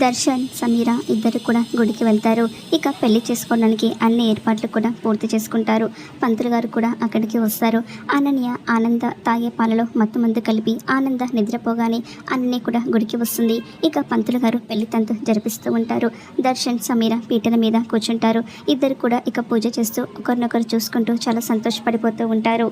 దర్శన్, సమీర ఇద్దరు కూడా గుడికి వెళ్తారు. ఇక పెళ్లి చేసుకోవడానికి అన్ని ఏర్పాట్లు కూడా పూర్తి చేసుకుంటారు. పంతులు గారు కూడా అక్కడికి వస్తారు. అనన్య ఆనంద తాగే పాలలో మత్తుమందు కలిపి ఆనంద నిద్రపోగానే అన్నీ కూడా గుడికి వస్తుంది. ఇక పంతులు గారు పెళ్లి తంతు జరిపిస్తూ ఉంటారు. దర్శన్, సమీర పీటల మీద కూర్చుంటారు. ఇద్దరు కూడా ఇక పూజ చేస్తూ ఒకరినొకరు చూసుకుంటూ చాలా సంతోషపడిపోతూ ఉంటారు.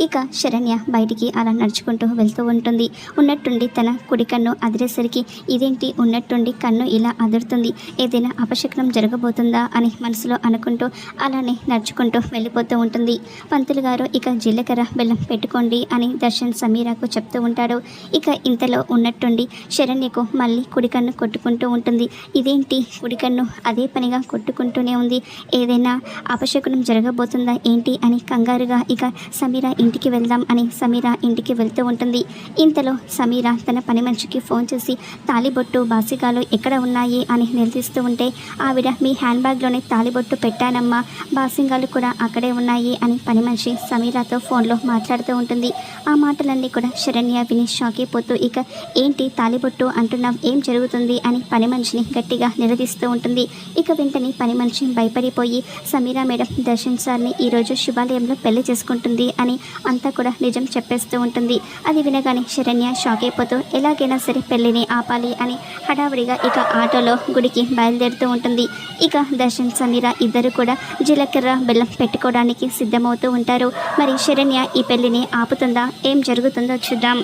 ఇక శరణ్య బయటికి అలా నడుచుకుంటూ వెళ్తూ ఉంటుంది. ఉన్నట్టుండి తన కుడి కన్ను అదిరేసరికి ఇదేంటి ఉన్నట్టుండి కన్ను ఇలా అదురుతుంది, ఏదైనా అపశకునం జరగబోతుందా అని మనసులో అనుకుంటూ అలానే నడుచుకుంటూ వెళ్ళిపోతూ ఉంటుంది. పంతులు గారు ఇక జీలకర్ర బెల్లం పెట్టుకోండి అని దర్శన్ సమీరకు చెప్తూ ఉంటాడు. ఇక ఇంతలో ఉన్నట్టుండి శరణ్యకు మళ్ళీ కుడి కన్ను కొట్టుకుంటూ ఉంటుంది. ఇదేంటి కుడి కన్ను అదే పనిగా కొట్టుకుంటూనే ఉంది, ఏదైనా అపశకునం జరగబోతుందా ఏంటి అని కంగారుగా ఇక సమీర ఇంటికి వెళ్దాం అని సమీర ఇంటికి వెళ్తూ ఉంటుంది. ఇంతలో సమీర తన పని మనిషికి ఫోన్ చేసి తాలిబొట్టు బాసికాలు ఎక్కడ ఉన్నాయి అని నిలదీస్తూ ఉంటే ఆవిడ మీ హ్యాండ్ బ్యాగ్లోనే తాలిబొట్టు పెట్టానమ్మా, బాసింగాలు కూడా అక్కడే ఉన్నాయి అని పని మనిషి సమీరాతో ఫోన్లో మాట్లాడుతూ ఉంటుంది. ఆ మాటలన్నీ కూడా శరణ్య విని షాక్ అయిపోతూ ఇక ఏంటి తాలిబొట్టు అంటున్నావు, ఏం జరుగుతుంది అని పని మనిషిని గట్టిగా నిలదీస్తూ ఉంటుంది. ఇక వెంటనే పని మనిషి భయపడిపోయి సమీరా మేడం దర్శన్ సార్ని ఈరోజు శివాలయంలో పెళ్లి చేసుకుంటుంది అని అంతా కూడా నిజం చెప్పేస్తూ ఉంటుంది. అది వినగానే శరణ్య షాక్ అయిపోతూ ఎలాగైనా సరే పెళ్లిని ఆపాలి అని హడావుడిగా ఇక ఆటోలో గుడికి బయలుదేరుతూ ఉంటుంది. ఇక దర్శన్, సమీర ఇద్దరు కూడా జీలకర్ర బెల్లం పెట్టుకోవడానికి సిద్ధమవుతూ ఉంటారు. మరి శరణ్య ఈ పెళ్లిని ఆపుతుందా, ఏం జరుగుతుందో చూద్దాం.